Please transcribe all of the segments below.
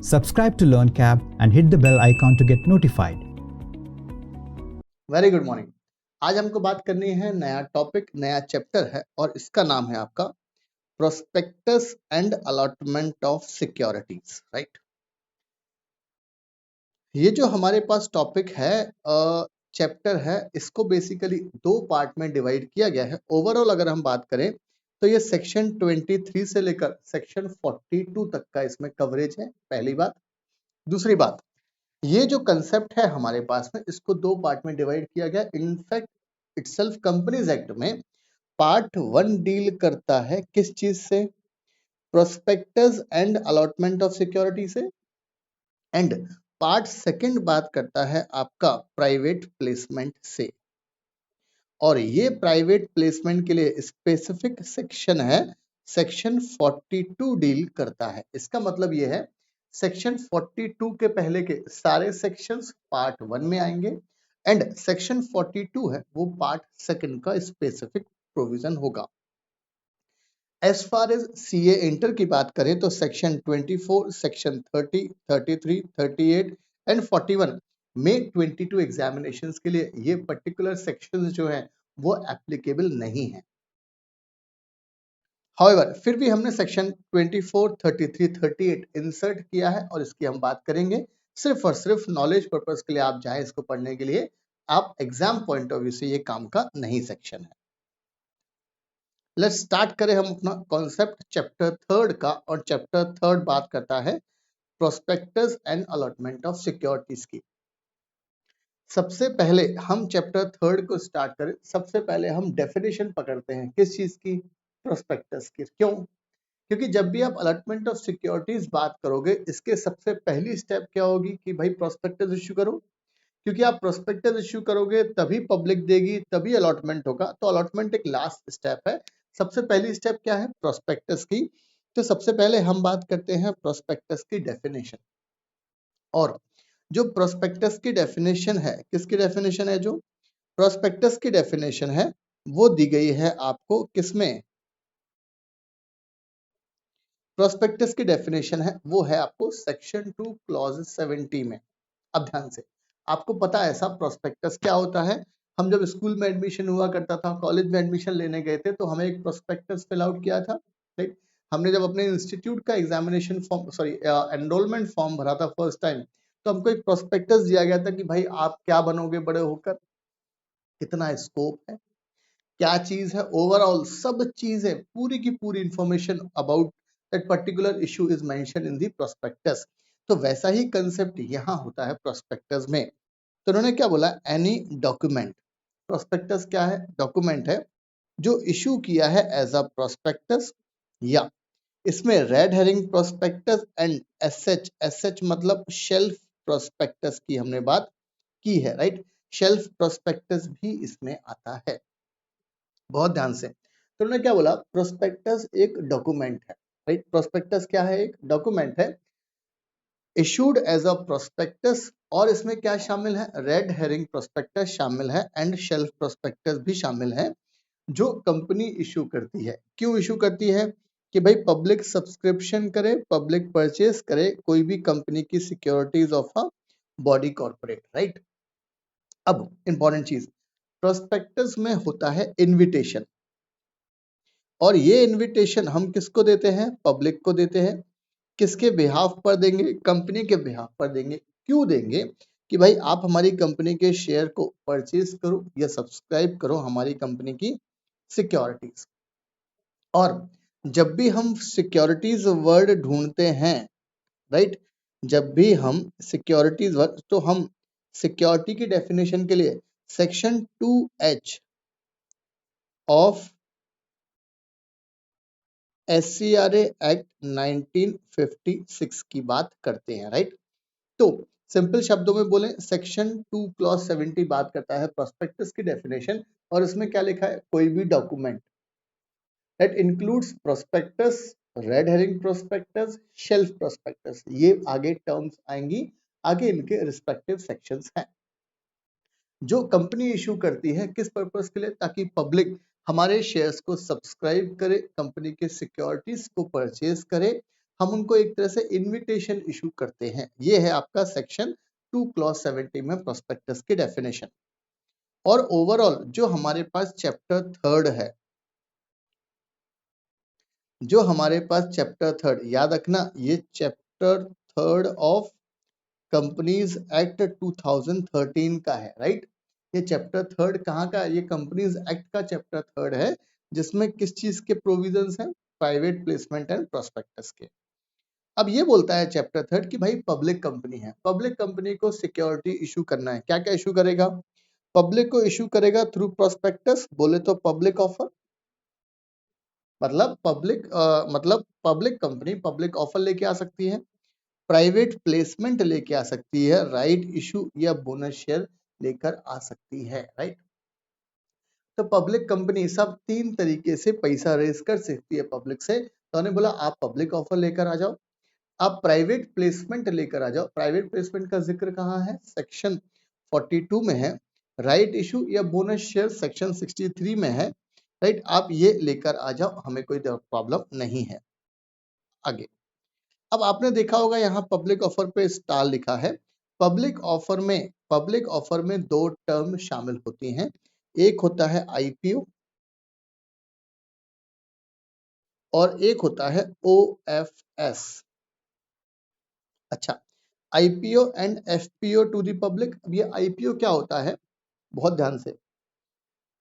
Subscribe to LearnCab and hit the bell icon to get notified. Very good morning. आज हमको बात करनी है नया टॉपिक, नया चैप्टर है और इसका नाम है आपका prospectus and allotment of securities. Right, ये जो हमारे पास टॉपिक है, चैप्टर है, इसको बेसिकली दो पार्ट में डिवाइड किया गया है। ओवरऑल अगर हम बात करें तो ये सेक्शन 23 से लेकर सेक्शन 42 तक का इसमें कवरेज है, पहली बात। दूसरी बात, ये जो कंसेप्ट है हमारे पास में, इसको दो पार्ट में डिवाइड किया गया। इनफैक्ट इटसेल्फ कंपनीज एक्ट में पार्ट 1 डील करता है किस चीज से? Prospectus and allotment of security से, एंड पार्ट 2 बात करता है आपका प्राइवेट प्लेसमेंट से। और ये प्राइवेट प्लेसमेंट के लिए स्पेसिफिक सेक्शन है, सेक्शन 42 डील करता है। इसका मतलब ये है सेक्शन 42 के पहले के सारे सेक्शंस पार्ट 1 में आएंगे एंड सेक्शन 42 है वो पार्ट 2 का स्पेसिफिक प्रोविजन होगा। As far as CA inter की बात करें तो सेक्शन 24, सेक्शन 30, 33, 38 एंड 41 में 22 एग्जामिनेशंस के लिए ये पर्टिकुलर सेक्शंस जो हैं वो एप्लीकेबल नहीं है। हाउएवर फिर भी हमने सेक्शन 24, 33, 38 इंसर्ट किया है और इसकी हम बात करेंगे। सिर्फ और सिर्फ नॉलेज पर्पस के लिए आप जाएं इसको पढ़ने के लिए, आप एग्जाम पॉइंट ऑफ व्यू से ये काम का नहीं सेक्शन है। लेट्स स्टार्ट करें हम अपना कॉन्सेप्ट चैप्टर 3 का। और चैप्टर 3 बात करता है prospectus and allotment of securities की। सबसे पहले हम चैप्टर 3 को स्टार्ट करें, सबसे पहले हम डेफिनेशन पकड़ते हैं किस चीज की? प्रोस्पेक्टस की। क्यों? क्योंकि जब भी आप अलॉटमेंट ऑफ सिक्योरिटीज बात करोगे, इसके सबसे पहली स्टेप क्या होगी कि भाई प्रोस्पेक्टस इश्यू करो। क्योंकि आप प्रोस्पेक्टस इश्यू करोगे तभी पब्लिक देगी, तभी अलॉटमेंट होगा। तो अलॉटमेंट एक लास्ट स्टेप है, सबसे पहली स्टेप क्या है? प्रोस्पेक्टस की। तो सबसे पहले हम बात करते हैं प्रोस्पेक्टस की डेफिनेशन। और जो प्रोस्पेक्टस की डेफिनेशन है, किसकी डेफिनेशन है? जो प्रोस्पेक्टस की डेफिनेशन है वो दी गई है आपको किसमें? प्रोस्पेक्टस की डेफिनेशन है वो है आपको सेक्शन 2 क्लॉज 70 में। अब ध्यान से, आपको पता है ऐसा प्रोस्पेक्टस क्या होता है? हम जब स्कूल में एडमिशन हुआ करता था, कॉलेज में एडमिशन लेने गए थे, तो हमें एक प्रोस्पेक्टस फिल आउट किया था। राइट, हमने जब अपने इंस्टीट्यूट का examination form, sorry enrolment form भरा था फर्स्ट टाइम, तो हमको एक प्रोस्पेक्टस दिया गया था कि भाई आप क्या बनोगे बड़े होकर, कितना स्कोप है, क्या चीज है, ओवरऑल सब चीजें, पूरी की पूरी information about that particular issue is mention in the prospectus. तो वैसा ही कंसेप्ट यहाँ होता है प्रोस्पेक्टस में। तो उन्होंने क्या बोला? Any document. प्रोस्पेक्टस क्या है? डॉक्यूमेंट है जो इशू किया है एज अ प्रोस्पेक्टस, या इसमें red herring prospectus and SH, SH मतलब शेल्फ प्रोस्पेक्टस की हमने बात की है। राइट, शेल्फ प्रोस्पेक्टस भी इसमें आता है, बहुत ध्यान से। तो उन्होंने क्या बोला? प्रोस्पेक्टस एक डॉक्यूमेंट है। राइट, प्रोस्पेक्टस क्या है? एक डॉक्यूमेंट है इशूड एज अ प्रोस्पेक्टस। और इसमें क्या शामिल है? रेड हेरिंग प्रोस्पेक्टस शामिल है एंड शेल्फ प्रोस्पेक्टस भी शामिल है, जो कंपनी इशू करती है। क्यों इशू करती है? कि भाई पब्लिक सब्सक्रिप्शन करे, पब्लिक परचेस करे कोई भी कंपनी की securities of a body corporate. Right, अब इंपॉर्टेंट चीज, प्रोस्पेक्टस में होता है इनविटेशन, और ये इनविटेशन हम किसको देते हैं? पब्लिक को देते हैं। किसके बिहाफ पर देंगे? कंपनी के बिहाफ पर देंगे। क्यों देंगे? कि भाई आप हमारी कंपनी के शेयर को परचेज करो या सब्सक्राइब करो हमारी कंपनी की सिक्योरिटीज। और जब भी हम सिक्योरिटीज वर्ड ढूंढते हैं, राइट, जब भी हम सिक्योरिटीज वर्ड, तो हम सिक्योरिटी की डेफिनेशन के लिए section 2H of SCRA act 1956 की बात करते हैं। राइट, तो सिंपल शब्दों में बोले, सेक्शन 2 क्लॉज 70 बात करता है प्रोस्पेक्टस की डेफिनेशन, और इसमें क्या लिखा है? कोई भी document that includes prospectus, red herring prospectus, shelf prospectus, ये आगे टर्म्स आएंगी, आगे इनके रिस्पेक्टिव सेक्शंस हैं। जो कंपनी इशू करती है किस पर्पस के लिए? ताकि पब्लिक हमारे शेयर्स को सब्सक्राइब करे, कंपनी के सिक्योरिटीज को परचेज करे, हम उनको एक तरह से इनविटेशन इशू करते हैं। ये है आपका सेक्शन 2 क्लॉज 70 में प्रोस्पेक्टस की डेफिनेशन। और ओवरऑल जो हमारे पास चैप्टर थर्ड है, जो हमारे पास चैप्टर थर्ड, याद रखना ये chapter third of companies act 2013 का है, राइट। ये चैप्टर थर्ड कहाँ का है? ये कंपनीज एक्ट का चैप्टर थर्ड है, जिसमें किस चीज के प्रोविजंस हैं? प्राइवेट प्लेसमेंट एंड प्रोस्पेक्टस के। अब ये बोलता है चैप्टर थर्ड कि भाई पब्लिक कंपनी है, पब्लिक कंपनी को सिक्योरिटी इशू करना है। क्या क्या इशू करेगा? पब्लिक को इशू करेगा थ्रू प्रोस्पेक्टस, बोले तो पब्लिक ऑफर, मतलब पब्लिक कंपनी पब्लिक ऑफर लेके आ सकती है, प्राइवेट प्लेसमेंट लेके आ सकती है, राइट इशू या बोनस शेयर लेकर आ सकती है, राइट। तो पब्लिक कंपनी सब तीन तरीके से पैसा रेज कर सकती है पब्लिक से। तो उन्होंने बोला आप पब्लिक ऑफर लेकर आ जाओ, आप प्राइवेट प्लेसमेंट लेकर आ जाओ। प्राइवेट प्लेसमेंट का जिक्र कहाँ है? सेक्शन 42 में है। राइट इशू या बोनस शेयर सेक्शन 63 में है, राइट। आप ये लेकर आ जाओ, हमें कोई प्रॉब्लम नहीं है। आगे अब आपने देखा होगा यहाँ पब्लिक ऑफर पे स्टार लिखा है। पब्लिक ऑफर में दो टर्म शामिल होती हैं, एक होता है आईपीओ और एक होता है ओएफएस। अच्छा, IPO and FPO to the public. अब ये आईपीओ क्या होता है? बहुत ध्यान से,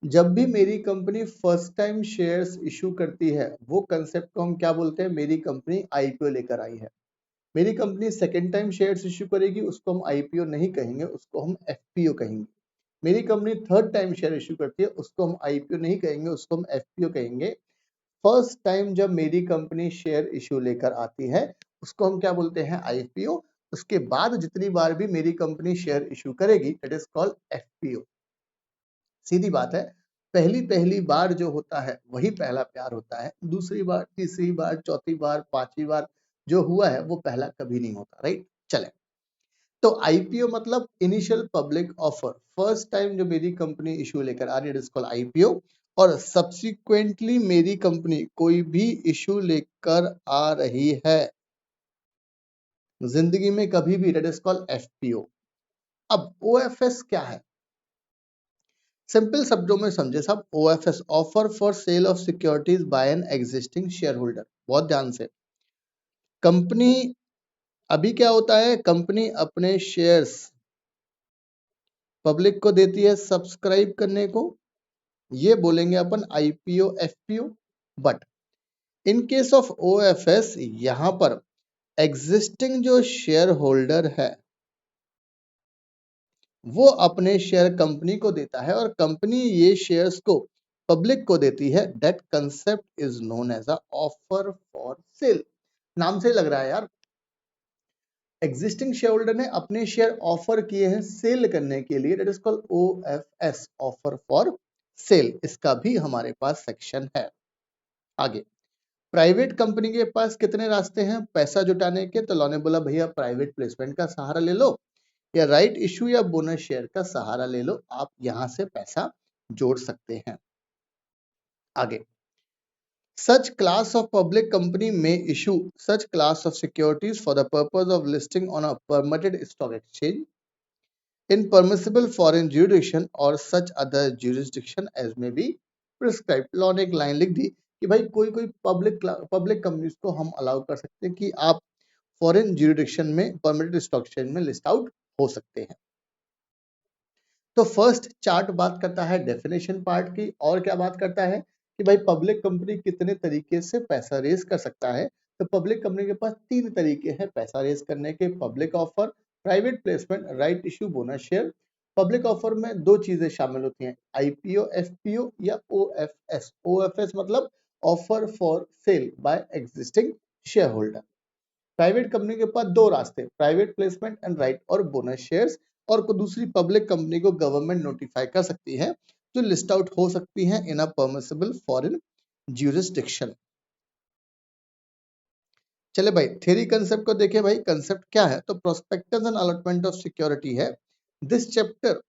जब भी मेरी company first time shares issue करती है, वो कंसेप्ट को हम क्या बोलते हैं? मेरी कंपनी आईपीओ लेकर आई है। मेरी company second time shares issue करेगी, उसको हम आईपीओ नहीं कहेंगे, उसको हम एफपीओ कहेंगे। मेरी company third time share issue करती है, उसको हम आईपीओ नहीं कहेंगे, उसको हम एफपीओ कहेंगे। फर्स्ट टाइम जब मेरी कंपनी शेयर इशू लेकर आती है, उसको हम क्या बोलते हैं? आईपीओ। उसके बाद जितनी बार भी मेरी कंपनी शेयर इशू करेगी, इट इज कॉल्ड एफपीओ। सीधी बात है, पहली पहली बार जो होता है वही पहला प्यार होता है, दूसरी बार, तीसरी बार, चौथी बार, पांचवी बार जो हुआ है वो पहला कभी नहीं होता, राइट। चले, तो आईपीओ मतलब initial public offer. First time जो मेरी कंपनी इशू लेकर आ रही है, इट इज कॉल्ड आईपीओ। और सब्सिक्वेंटली मेरी कंपनी कोई भी इशू लेकर आ रही है जिंदगी में कभी भी, इट इज कॉल्ड एफपीओ। अब ओएफएस क्या है? सिंपल शब्दों में समझे सब, OFS offer for cell of securities bye an existing share holder. बहुत ध्यान से, कंपनी, अभी क्या होता है? कंपनी अपने शेयर्स पब्लिक को देती है सब्सक्राइब करने को, ये बोलेंगे अपन IPO FPO. But in case of OFS, यहां पर एग्जिस्टिंग जो शेयर होल्डर है वो अपने शेयर कंपनी को देता है और कंपनी ये शेयर्स को पब्लिक को देती है। That concept is known as a offer for sale. नाम से लग रहा है यार, एग्जिस्टिंग शेयर होल्डर ने अपने शेयर ऑफर किए हैं सेल करने के लिए, that is called OFS, offer for cell. इसका भी हमारे पास सेक्शन है। आगे, प्राइवेट कंपनी के पास कितने रास्ते हैं पैसा जुटाने के? तो लॉ ने बोला भैया प्राइवेट प्लेसमेंट का सहारा ले लो या राइट इशू या बोनस शेयर का सहारा ले लो, आप यहां से पैसा जोड़ सकते हैं। आगे, such class of public company may issue such class of securities for the purpose of listing on a permitted stock exchange in permissible foreign jurisdiction or such other jurisdiction as may be prescribed। Law ने एक line लिख दी कि भाई कोई कोई public companies को हम allow कर सकते हैं कि आप फॉरेन ज्यूरिडिक्शन में परमिटेड स्टॉक एक्सचेंज में लिस्ट आउट हो सकते हैं। तो फर्स्ट चार्ट बात करता है डेफिनेशन पार्ट की, और क्या बात करता है कि भाई पब्लिक कंपनी कितने तरीके से पैसा रेज कर सकता है। तो पब्लिक कंपनी के पास तीन तरीके हैं पैसा रेज करने के: public offer, private placement, right issue, bonus share. Public offer में दो चीजें शामिल होती हैं, आईपीओ एफपीओ या ओएफएस। ओएफएस मतलब offer for sale by existing share holder. Private company के पास दो रास्ते, प्राइवेट प्लेसमेंट एंड राइट और बोनस शेयर्स। और को दूसरी पब्लिक कंपनी को गवर्नमेंट नोटिफाई कर सकती है जो लिस्ट आउट हो सकती है in a permissible foreign jurisdiction. चले भाई थ्योरी कंसेप्ट को देखें। भाई कंसेप्ट क्या है? तो prospectus and allotment of security है। This chapter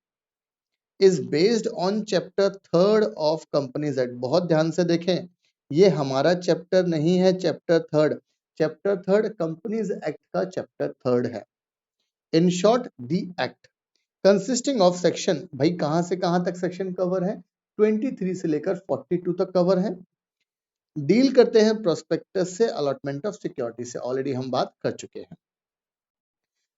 is based on chapter third of companies act. बहुत ध्यान से देखें, ये हमारा चैप्टर नहीं है chapter third, chapter third companies act का चैप्टर थर्ड है। In short the act consisting of section, भाई कहां से कहां तक सेक्शन कवर है, 23 से लेकर 42 तक कवर है। डील करते हैं प्रोस्पेक्टस से, अलॉटमेंट ऑफ सिक्योरिटी से, ऑलरेडी हम बात कर चुके हैं।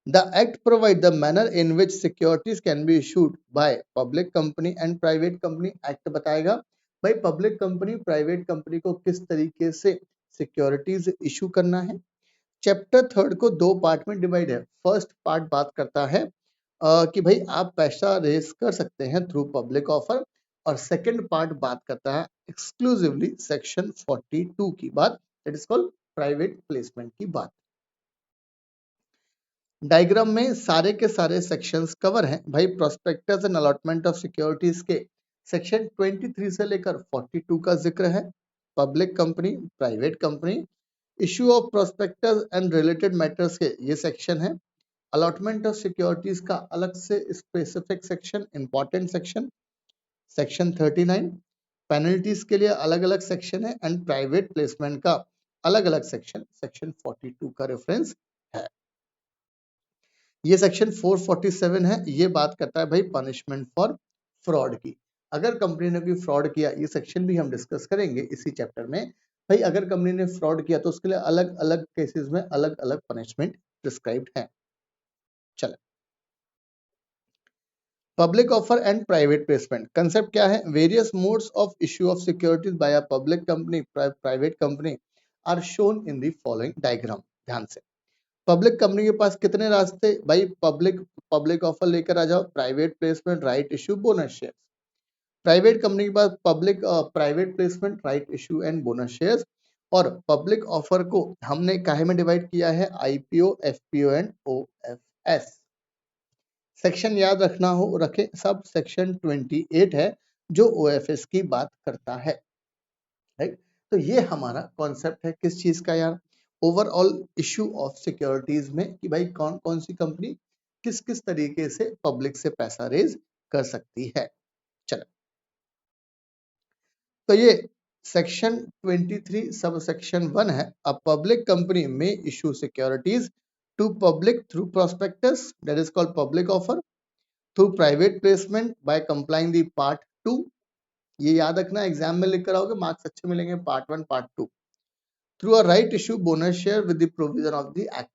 The Act provides the manner in which securities can be issued by public company and private company. Act बताएगा भाई पब्लिक कंपनी प्राइवेट कंपनी को किस तरीके से सिक्योरिटीज इशू करना है। चैप्टर थर्ड को दो पार्ट में डिवाइड है। फर्स्ट पार्ट बात करता है कि भाई आप पैसा रेज कर सकते हैं थ्रू पब्लिक ऑफर, और सेकंड पार्ट बात करता है एक्सक्लूसिवली सेक्शन 42 की बात, that is called private placement की बात। डायग्राम में सारे के सारे सेक्शंस कवर हैं भाई। Prospectus and allotment of securities के सेक्शन 23 से लेकर 42 का जिक्र है। Public company private company, issue of prospectus and related matters के ये सेक्शन है। अलॉटमेंट ऑफ सिक्योरिटीज का अलग से specific section, important section, section 39। Penalties के लिए अलग अलग सेक्शन है एंड प्राइवेट प्लेसमेंट का अलग अलग सेक्शन, सेक्शन 42 का रेफरेंस है। ये सेक्शन 447 है, ये बात करता है भाई पनिशमेंट फॉर फ्रॉड की। अगर कंपनी ने कोई फ्रॉड किया, ये सेक्शन भी हम डिस्कस करेंगे इसी चैप्टर में। भाई अगर कंपनी ने फ्रॉड किया तो उसके लिए अलग अलग केसेस में अलग अलग पनिशमेंट प्रिस्क्राइब्ड है। चलो, public offer and private placement concept क्या है। Various modes of issue of securities by a public company private company are shown in the following diagram. ध्यान से, पब्लिक कंपनी के पास कितने रास्ते भाई, पब्लिक ऑफर लेकर आ जाओ, private placement, right issue, bonus share. Private company के पास private placement, right issue and bonus shares. और पब्लिक ऑफर को हमने काहे में डिवाइड किया है, IPO, FPO and OFS. Section याद रखना हो रखे, सब सेक्शन 28 है जो ओएफएस की बात करता है, राइट। तो ये हमारा कॉन्सेप्ट है किस चीज का यार, ओवरऑल इश्यू ऑफ सिक्योरिटीज में, कि भाई कौन कौन सी कंपनी किस किस तरीके से पब्लिक से पैसा रेज कर सकती है। चलो, तो ये सेक्शन 23 सब सेक्शन 1 है। अ पब्लिक कंपनी में issue securities to public through prospectus, that is called public offer, through private placement by complying the part 2। ये याद रखना, एग्जाम में लिख कर आओगे, मार्क्स अच्छे मिलेंगे, part 1 part 2। Through a right issue bonus share with the provision of the act.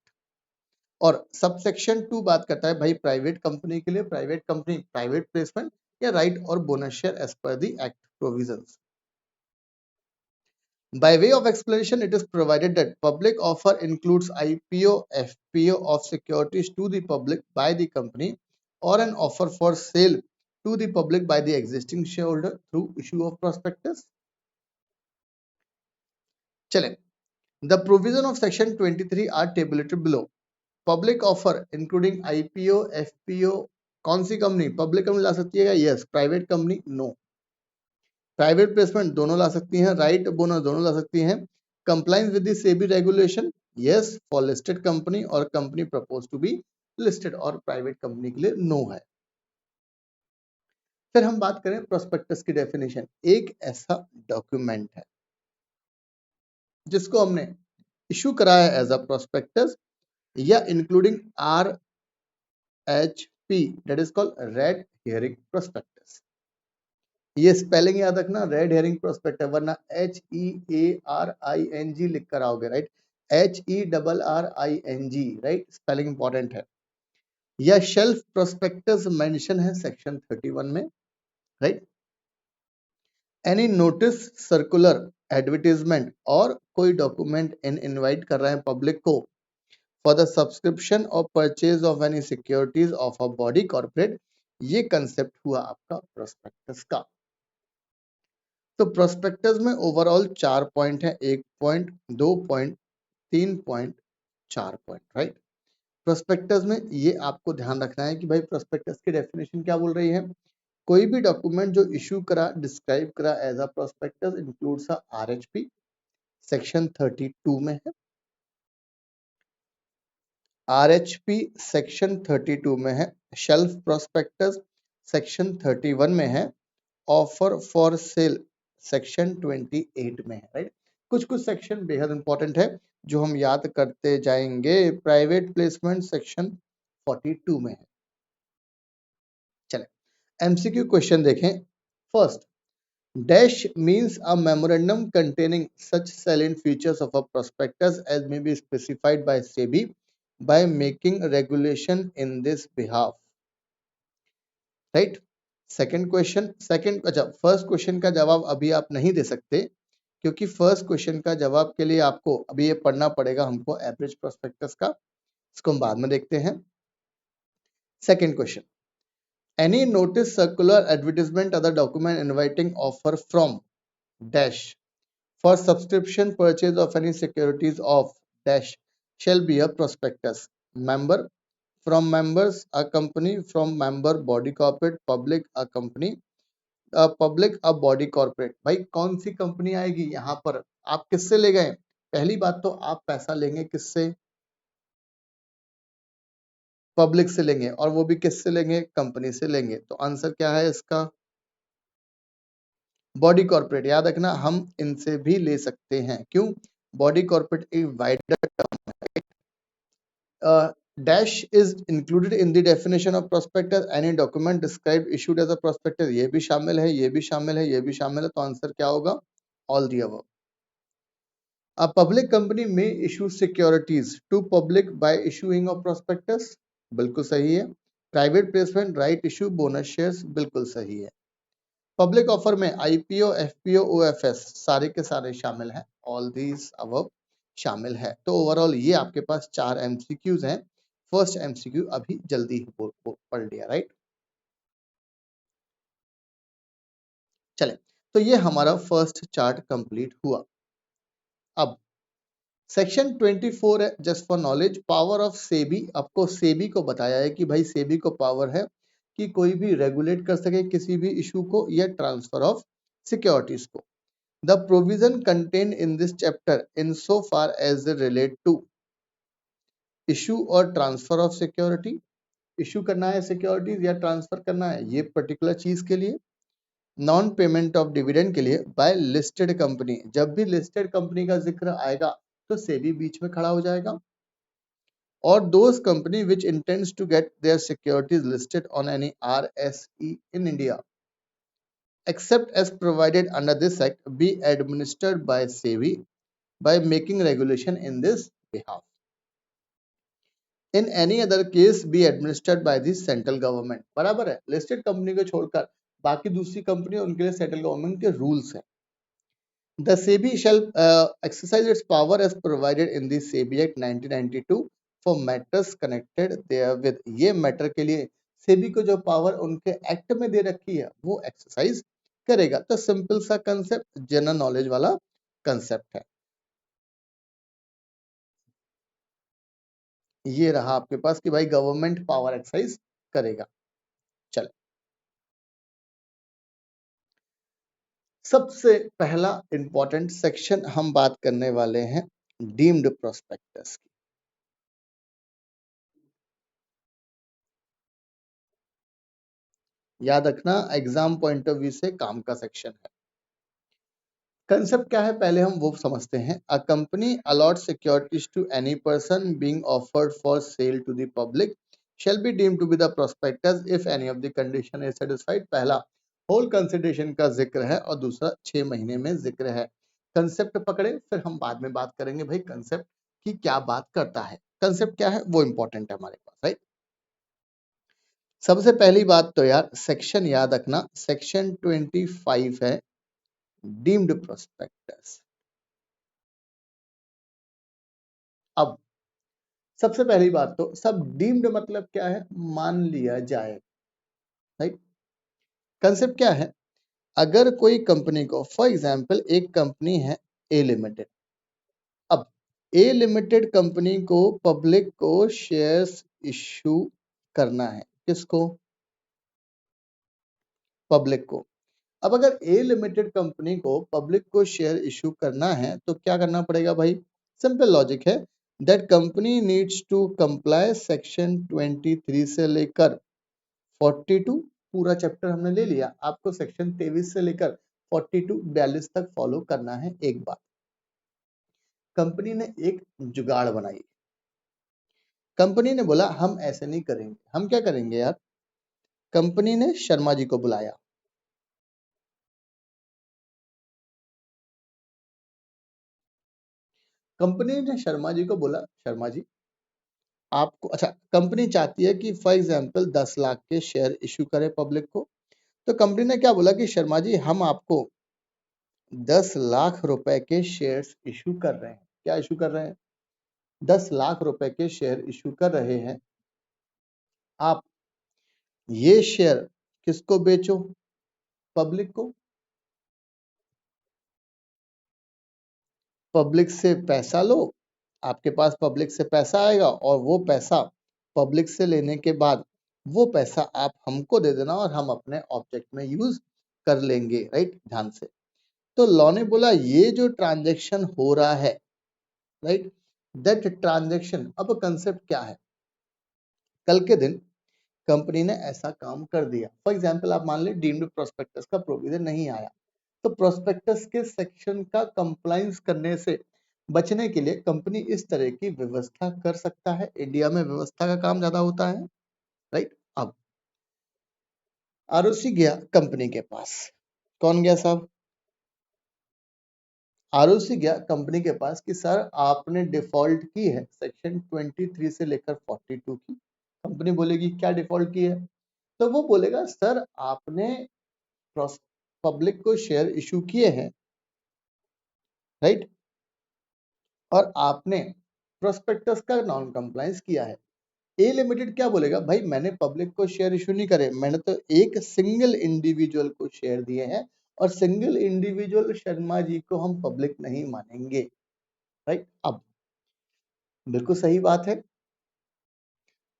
और सबसेक्शन 2 बात करता है भाई प्राइवेट कंपनी के लिए, प्राइवेट कंपनी प्राइवेट प्लेसमेंट या राइट और bonus share as per the act provisions. By way of explanation, it is provided that public offer includes IPO, FPO of securities to the public by the company, or an offer for sale to the public by the existing shareholder through issue of prospectus. चलें, the provision of section 23 are tabulated below. Public offer including IPO, FPO, कौन सी कंपनी, public company ला सकती है, yes, private company no. Private placement दोनों ला सकती हैं, राइट बोनस दोनों ला सकती हैं। Compliance with the SEBI regulation, yes for listed company और company propose to be listed, और प्राइवेट कंपनी के लिए नो है। फिर हम बात करें प्रोस्पेक्टस की डेफिनेशन। एक ऐसा डॉक्यूमेंट है जिसको हमने इशू कराया है एज अ प्रोस्पेक्टस या including RHP, that is called red herring prospectus. ये स्पेलिंग याद रखना, रेड हेरिंग प्रोस्पेक्टस, वरना HEARING लिख कर आओगे, right, HERRING, right, spelling important है। यह शेल्फ प्रोस्पेक्टस मेंशन है सेक्शन 31 में, right. Any notice, circular, advertisement और कोई डॉक्यूमेंट इनवाइट कर रहे हैं पब्लिक को फॉर द सब्सक्रिप्शन और purchase of any securities of a body corporate, ये कंसेप्ट हुआ आपका प्रोस्पेक्टस का। तो प्रोस्पेक्टस में ओवरऑल 4 पॉइंट है, 1 point, 2 point, 3 point, 4 point, right. Prospectus में ये आपको ध्यान रखना है कि भाई प्रोस्पेक्टस की डेफिनेशन क्या बोल रही है। कोई भी डॉक्यूमेंट जो इशू करा, डिस्क्राइब करा as a prospectus includes a RHP, section 32 में है। RHP सेक्शन 32 में है, शेल्फ प्रोस्पेक्टस सेक्शन 31 में है, ऑफर फॉर सेल सेक्शन 28 में है, राइट। कुछ कुछ सेक्शन बेहद इंपॉर्टेंट है जो हम याद करते जाएंगे। प्राइवेट प्लेसमेंट सेक्शन 42 में है। चले एमसीक्यू क्वेश्चन देखें। First, dash means a memorandum containing such salient features of a prospectus as may be specified by SEBI by making regulation in this behalf. Right? Second question, अच्छा first question का जवाब अभी आप नहीं दे सकते क्योंकि first question का जवाब के लिए आपको अभी ये पढ़ना पड़ेगा हमको एवरेज प्रोस्पेक्टस का, इसको हम बाद में देखते हैं। Second question, any notice circular advertisement other document inviting offer from dash for subscription purchase of any securities of dash shall be a prospectus. Member, from members a company, from member body corporate, public a company, public a body corporate। भाई कौन सी company आएगी यहाँ पर? आप किससे ले गए? पहली बात तो आप पैसा लेंगे किससे? पब्लिक से लेंगे, और वो भी किससे लेंगे? कंपनी से लेंगे। तो आंसर क्या है इसका? Body corporate. याद रखना हम इनसे भी ले सकते हैं। क्यों? बॉडी कॉर्पोरेट एक वाइडर टर्म है। dash is included in the definition of prospectus any document described issued as a prospectus। ये भी शामिल है, ये भी शामिल है, ये भी शामिल है। तो आंसर क्या होगा? All the above. A public company may issue securities to public by issuing of prospectus। बिल्कुल सही है। Private placement, right issue, bonus shares, बिल्कुल सही है। पब्लिक ऑफर में आईपीओ, एफपीओ, ओएफएस सारे के सारे शामिल हैं। ऑल दीज अबव शामिल है। तो ओवरऑल ये आपके पास 4 एमसीक्यूज हैं। फर्स्ट एमसीक्यू अभी जल्दी ही पढ़ लिया, राइट? चले, तो ये हमारा फर्स्ट चार्ट कंप्लीट हुआ। अब सेक्शन 24 है, just for knowledge, power of SEBI. आपको सेबी को बताया है कि भाई सेबी को पावर है कि कोई भी रेगुलेट कर सके किसी भी इशू को या ट्रांसफर ऑफ सिक्योरिटीज को। The provision contained in this chapter in so far as they relate to issue और transfer of security, issue करना है सिक्योरिटीज या ट्रांसफर करना है ये पर्टिकुलर चीज के लिए, नॉन पेमेंट ऑफ डिविडेंड के लिए बाय लिस्टेड कंपनी। जब भी लिस्टेड कंपनी का जिक्र आएगा तो सेबी बीच में खड़ा हो जाएगा। और those company which intends to get their securities listed on any RSE in India except as provided under this act be administered by SEBI by making regulation in this behalf. In any other case be administered by the central government। बराबर है। Listed company को छोड़कर बाकी दूसरी company उनके लिए central government के rules हैं। The SEBI shall exercise its power as provided in the SEBI Act 1992 for matters connected therewith। ये मैटर के लिए सेबी को जो पावर उनके एक्ट में दे रखी है वो एक्सरसाइज करेगा। तो सिंपल सा कंसेप्ट, जनरल नॉलेज वाला कंसेप्ट है। ये रहा आपके पास कि भाई गवर्नमेंट पावर एक्सरसाइज करेगा। चल, सबसे पहला इंपॉर्टेंट सेक्शन हम बात करने वाले हैं डीम्ड प्रोस्पेक्टस की। याद रखना एग्जाम पॉइंट ऑफ व्यू से काम का सेक्शन है। कंसेप्ट क्या है पहले हम वो समझते हैं। A company allot securities to any person being offered for sale to the public shall be deemed to be the prospectus if any of the condition is satisfied। पहला होल कंसिडरेशन का जिक्र है और दूसरा 6 महीने में जिक्र है। कंसेप्ट पकड़े, फिर हम बाद में बात करेंगे भाई कंसेप्ट की क्या बात करता है। कंसेप्ट क्या है वो इंपॉर्टेंट है हमारे पास, राइट? सबसे पहली बात तो यार सेक्शन याद रखना, सेक्शन 25 है डीम्ड प्रोस्पेक्टस। अब सबसे पहली बात तो सब डीम्ड मतलब क्या है? मान लिया जाए, राइट? कंसेप्ट क्या है? अगर कोई कंपनी को, फॉर एग्जांपल एक कंपनी है ए लिमिटेड। अब ए लिमिटेड कंपनी को पब्लिक को शेयर्स इश्यू करना है। किसको? पब्लिक को। अब अगर ए लिमिटेड कंपनी को पब्लिक को शेयर इश्यू करना है तो क्या करना पड़ेगा भाई? सिंपल लॉजिक है, that company needs to comply section 23 से लेकर 42, पूरा चैप्टर हमने ले लिया, आपको सेक्शन 23 से लेकर 42 तक फॉलो करना है। एक बात कंपनी ने एक जुगाड़ बनाई। कंपनी ने बोला हम ऐसे नहीं करेंगे, हम क्या करेंगे यार। कंपनी ने शर्मा जी को बुलाया। कंपनी ने शर्मा जी को बोला, शर्मा जी आपको, अच्छा कंपनी चाहती है कि फॉर एग्जांपल 10 लाख के शेयर इशू करे पब्लिक को। तो कंपनी ने क्या बोला कि शर्मा जी हम आपको 10 लाख रुपए के शेयर्स इशू कर रहे हैं। क्या इशू कर रहे हैं? 10 लाख रुपए के शेयर इशू कर रहे हैं। आप ये शेयर किसको बेचो? पब्लिक को। पब्लिक से पैसा लो, आपके पास पब्लिक से पैसा आएगा और वो पैसा पब्लिक से लेने के बाद वो पैसा आप हमको दे देना और हम अपने ऑब्जेक्ट में यूज कर लेंगे। राइट, ध्यान से। तो लॉ ने बोला ये जो ट्रांजैक्शन हो रहा है, राइट, दैट ट्रांजैक्शन, अब कंसेप्ट क्या है? कल के दिन कंपनी ने ऐसा काम कर दिया, फॉर एग्जांपल आप मान ले डीम्ड प्रोस्पेक्टस का प्रोविजन नहीं आया, तो प्रोस्पेक्टस के सेक्शन का कंप्लायंस करने से बचने के लिए कंपनी इस तरह की व्यवस्था कर सकता है। इंडिया में व्यवस्था का काम ज्यादा होता है, राइट। अब आरओसी गया कंपनी के पास। कौन गया साहब? आरओसी गया कंपनी के पास कि सर आपने डिफॉल्ट की है सेक्शन 23 से लेकर 42 की। कंपनी बोलेगी क्या डिफॉल्ट की है? तो वो बोलेगा सर आपने पब्लिक को शेयर इशू किए हैं, राइट, और आपने प्रोस्पेक्टस का नॉन कंप्लायंस किया है। ए लिमिटेड क्या बोलेगा, भाई मैंने पब्लिक को शेयर इशू नहीं करे, मैंने तो एक सिंगल इंडिविजुअल को शेयर दिए हैं और सिंगल इंडिविजुअल शर्मा जी को हम पब्लिक नहीं मानेंगे। राइट, अब बिल्कुल सही बात है।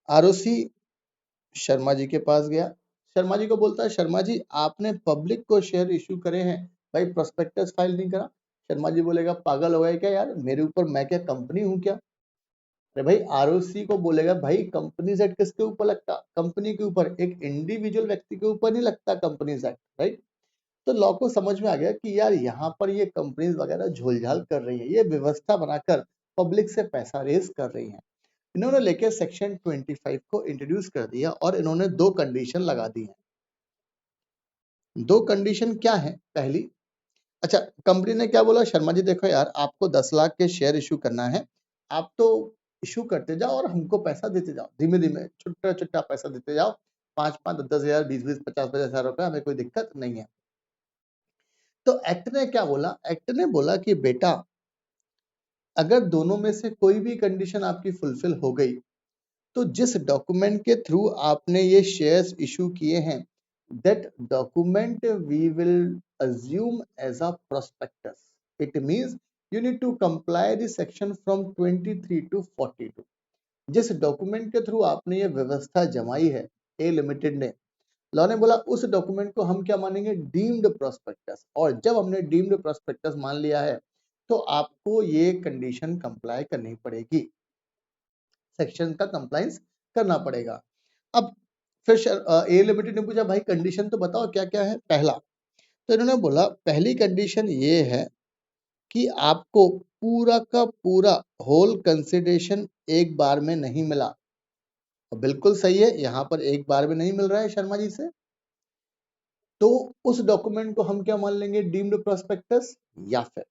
आरओसी शर्मा जी के पास गया, शर्मा जी को बोलता है शर्मा जी आपने पब्लिक को शेयर इशू करे हैं, भाई प्रोस्पेक्टस फाइल नहीं करा। शर्मा जी बोलेगा पागल हो गए क्या यार, मेरे ऊपर मैं क्या कंपनी हूं क्या? अरे भाई आरओसी को बोलेगा भाई कंपनीज एक्ट किसके ऊपर लगता? कंपनी के ऊपर, एक इंडिविजुअल व्यक्ति के ऊपर नहीं लगता कंपनीज एक्ट, राइट। तो लॉ को समझ में आ गया कि यार यहाँ पर ये कंपनीज वगैरह झोलझाल कर रही है, ये व्यवस्था बनाकर पब्लिक से पैसा रेज कर रही है। इन्होंने लेके सेक्शन 25 को इंट्रोड्यूस कर दिया और इन्होंने दो कंडीशन लगा दी है। दो कंडीशन क्या है? पहली, अच्छा कंपनी ने क्या बोला, शर्मा जी देखो यार आपको 10 लाख के शेयर इशू करना है, आप तो इशू करते जाओ और हमको पैसा देते जाओ, धीमे धीमे छुट्टा छुट्टा पैसा देते जाओ, 5-5, 10-10 हजार, 20-20, 50-50 हजार रुपए, हमें कोई दिक्कत नहीं है। तो एक्ट ने क्या बोला? एक्ट ने बोला कि बेटा अगर दोनों में से कोई भी कंडीशन आपकी फुलफिल हो गई तो जिस डॉक्यूमेंट के थ्रू आपने ये शेयर्स इशू किए हैं that document we will assume as a prospectus. It means you need to comply the section from 23 to 42। जिस डॉक्यूमेंट के थ्रू आपने ये व्यवस्था जमाई है ए लिमिटेड ने, लॉ ने बोला उस डॉक्यूमेंट को हम क्या मानेंगे? Deemed prospectus. और जब हमने डीम्ड प्रोस्पेक्टस मान लिया है तो आपको ये कंडीशन कंप्लाई करनी पड़ेगी, सेक्शन का कंप्लायंस करना पड़ेगा। अब फिर ए लिमिटेड ने पूछा भाई कंडीशन तो बताओ क्या क्या है। पहला, तो इन्होंने बोला पहली कंडीशन ये है कि आपको पूरा का पूरा होल कंसिडरेशन एक बार में नहीं मिला। और बिल्कुल सही है, यहाँ पर एक बार में नहीं मिल रहा है शर्मा जी से, तो उस डॉक्यूमेंट को हम क्या मान लेंगे? Deemed prospectus. या फिर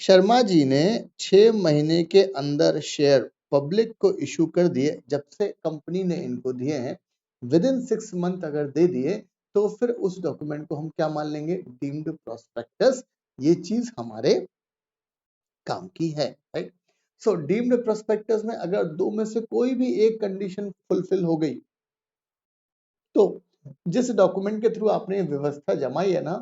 शर्मा जी ने 6 महीने के अंदर शेयर पब्लिक को इशू कर दिए, जब से कंपनी ने इनको दिए हैं विद इन 6 मंथ अगर दे दिए तो फिर उस डॉक्यूमेंट को हम क्या मान लेंगे? Deemed prospectus. ये चीज हमारे काम की है, राइट। सो डीम्ड प्रोस्पेक्टस में अगर दो में से कोई भी एक कंडीशन फुलफिल हो गई तो जिस डॉक्यूमेंट के थ्रू आपने व्यवस्था जमाई है ना,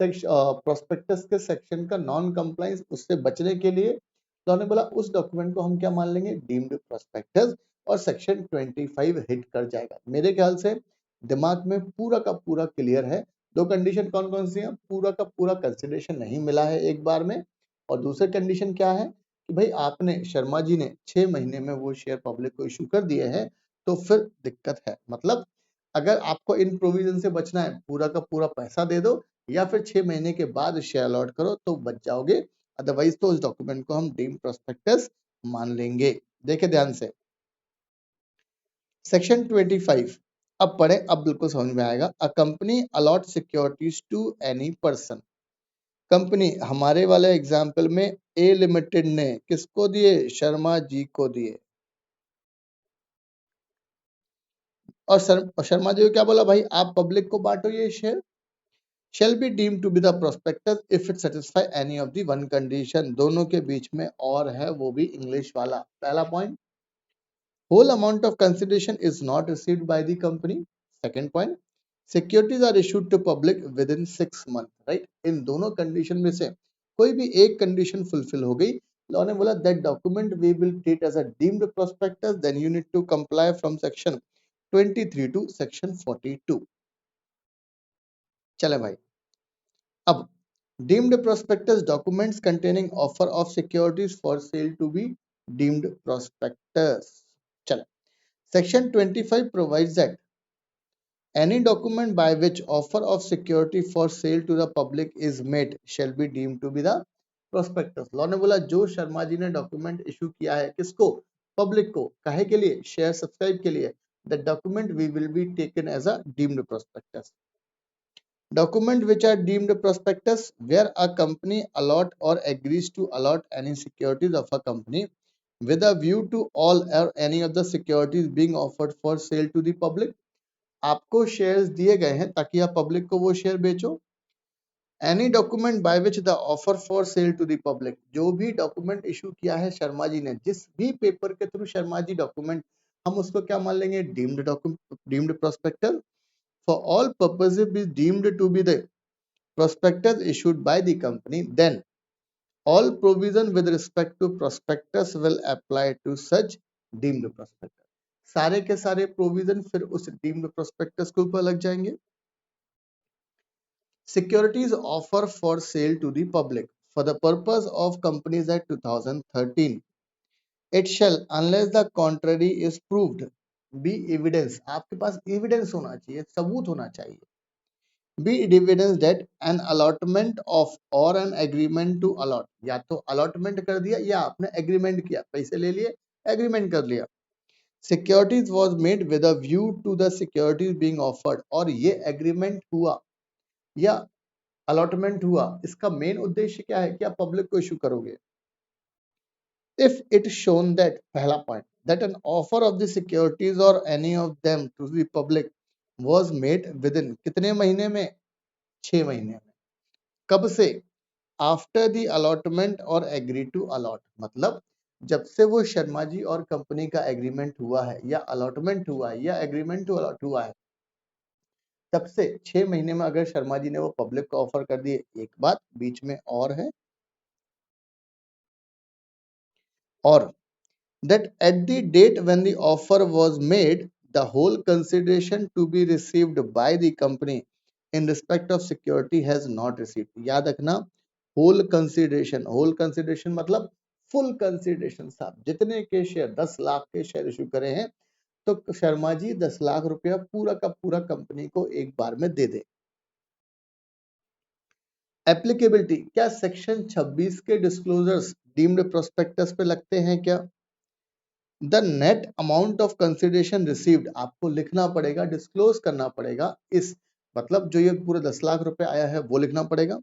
प्रोस्पेक्टस के सेक्शन का नॉन कंप्लायंस, उससे बचने के लिए तो उन्होंने बोला उस डॉक्यूमेंट को हम क्या मान लेंगे? डीम्ड प्रोस्पेक्टस, और सेक्शन 25 हिट कर जाएगा। मेरे ख्याल से दिमाग में पूरा का पूरा क्लियर है। दो कंडीशन कौन कौन सी हैं? पूरा का पूरा कंसिडरेशन नहीं मिला है एक बार में, और दूसरी कंडीशन क्या है कि भाई आपने, शर्मा जी ने 6 महीने में वो शेयर पब्लिक को इशू कर दिए हैं, तो फिर दिक्कत है। मतलब अगर आपको इन प्रोविजन से बचना है, पूरा का पूरा पैसा दे दो या फिर 6 महीने के बाद शेयर अलॉट करो तो बच जाओगे। अदरवाइज तो उस डॉक्यूमेंट को हम डीम्ड प्रोस्पेक्टस मान लेंगे। देखे ध्यान से सेक्शन 25, अब पढ़े, अब बिल्कुल समझ में आएगा। A company allot securities to any person. Company, हमारे वाले एग्जाम्पल में ए लिमिटेड ने किसको दिए? शर्मा जी को दिए। और शर्मा जी को क्या बोला भाई? आप पब्लिक को बांटो ये share. shall be deemed to be the prospectus if it satisfy any of the one condition। दोनों के बीच में और है, वो भी इंग्लिश वाला। पहला point, whole amount of consideration is not received by the company। second point, securities are issued to public within 6 months। right, इन दोनों कंडीशन में से कोई भी एक कंडीशन फुलफिल हो गई, लॉ ने बोला that document we will treat as a deemed prospectus, then you need to comply from section 23 to section 42। चले भाई, अब deemed prospectus documents containing offer of securities for sale to be deemed prospectus। चलो, section 25 provides that any document by which offer of security for sale to the public is made shall be deemed to be the prospectus। Law ने बोला जो शर्मा जी ने document issue किया है, किसको? Public को। काहे के लिए? शेयर सब्सक्राइब के लिए। The document we will be taken as a deemed prospectus. Document which are deemed prospectus where a company allot or agrees to allot any securities of a company with a view to all or any of the securities being offered for sale to the public। आपको shares दिए गए हैं ताकि आप public को वो share बेचो। Any document by which the offer for sale to the public, जो भी डॉक्यूमेंट इशू किया है शर्मा जी ने, जिस भी पेपर के थ्रू शर्मा जी डॉक्यूमेंट, हम उसको क्या मान लेंगे? Deemed document, deemed prospectus. For all purposes is deemed to be the prospectus issued by the company, then all provision with respect to prospectus will apply to such deemed prospectus। सारे के सारे provision फिर उस deemed prospectus के ऊपर लग जाएंगे। Securities offer for sale to the public for the purpose of companies act 2013, it shall unless the contrary is proved be evidence. आपके पास एविडेंस होना चाहिए, सबूत होना चाहिए। be evidence that an allotment of or an agreement to allot, या तो allotment कर दिया या आपने agreement किया, पैसे ले लिए, agreement कर लिया। Securities was made with a view to the securities being offered, और ये agreement हुआ या allotment हुआ, इसका main उद्देश्य क्या है कि आप public को issue करोगे। If it shown that, पहला point, that an offer of the securities or any of them to the public was made within कितने महीने में? 6 महीने में। कब से? आफ्टर द अलॉटमेंट और एग्री टू अलॉट, मतलब जब से वो शर्मा जी और कंपनी का एग्रीमेंट हुआ है या अलॉटमेंट हुआ है या एग्रीमेंट टू अलॉट हुआ है, तब से 6 महीने में अगर शर्मा जी ने वो पब्लिक को ऑफर कर दिए। एक बात बीच में और है, और that at the date when the offer was made, the whole consideration to be received by the company in respect of security has not received। याद रखना, whole consideration मतलब फुल कंसिडरेशन। साहब जितने के शेयर 10 लाख के शेयर इशू करे हैं, तो शर्मा जी 10 लाख रुपया पूरा का पूरा कंपनी को एक बार में दे दे। एप्लीकेबिलिटी, क्या सेक्शन 26 के डिस्क्लोजर्स डीम्ड प्रोस्पेक्टस पे लगते हैं क्या? The net amount of consideration received, आपको लिखना पड़ेगा, डिस्क्लोज करना पड़ेगा। इस मतलब जो ये पूरे 10 लाख रुपए आया है वो लिखना पड़ेगा।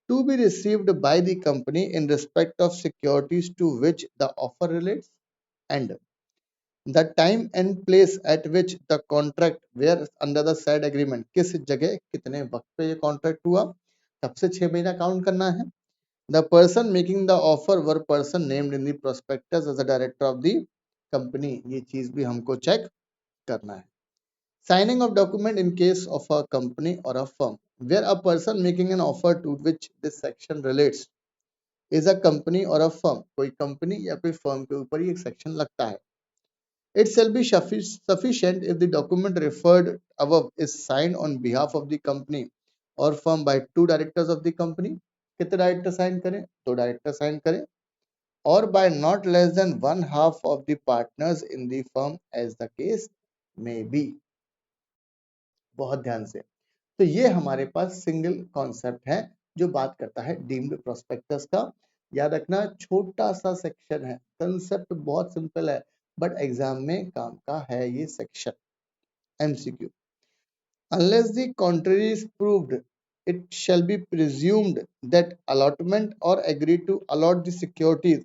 To be received by the company in respect of securities to which the offer relates, and the time and place at which the contract where under the said agreement, किस जगह कितने वक्त पे ये कॉन्ट्रैक्ट हुआ, तब से 6 महीना काउंट करना है। The person making the offer were person named in the prospectus as a director of the company, ये चीज भी हमको चेक करना है। Signing of document in case of a company or a firm where a person making an offer to which this section relates is a company or a firm, कोई company या कोई firm के ऊपर ये section लगता है। It shall be sufficient if the document referred above is signed on behalf of the company or firm by 2 directors of the company। कितने director sign करें? 2 डायरेक्टर साइन करें। or by not less than 1/2 of the partners in the firm as the case may be। बहुत ध्यान से, तो ये हमारे पास single concept है जो बात करता है डीम्ड प्रोस्पेक्टस का। याद रखना छोटा सा सेक्शन है, कंसेप्ट बहुत सिंपल है बट एग्जाम में काम का है ये section. MCQ, unless the contrary is proved, it shall be presumed that allotment or agreed to allot the securities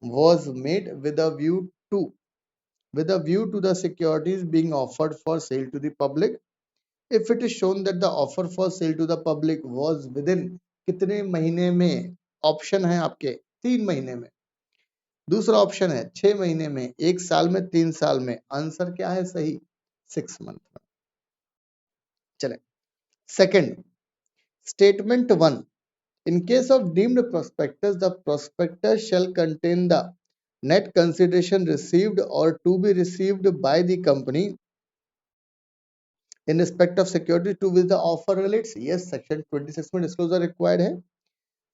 was made with a view to the securities being offered for sale to the public. If it is shown that the offer for sale to the public was within कितने महीने में, option है आपके 3 महीने में, दूसरा option है 6 महीने में, 1 साल में, 3 साल में, आंसर क्या है सही? 6 मंथ में। चले second, statement 1, in case of deemed prospectus, the prospectus shall contain the net consideration received or to be received by the company in respect of security to which the offer relates. Yes, section 26 में disclosure required है।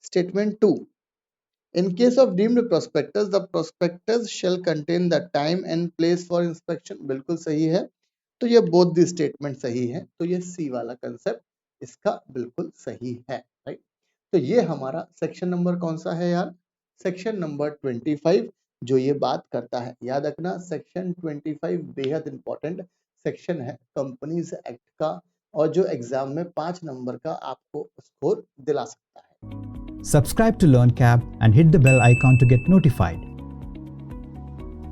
Statement 2, in case of deemed prospectus, the prospectus shall contain the time and place for inspection. बिल्कुल सही है, तो ये both the statement सही है, तो ये C वाला concept इसका बिल्कुल सही है, राइट। तो ये हमारा सेक्शन नंबर कौन सा है यार? सेक्शन नंबर 25, जो ये बात करता है। याद रखना सेक्शन 25 बेहद इंपॉर्टेंट सेक्शन है कंपनीज एक्ट का, और जो एग्जाम में 5 नंबर का आपको स्कोर दिला सकता है। Subscribe to LearnCap and hit the bell icon to get notified.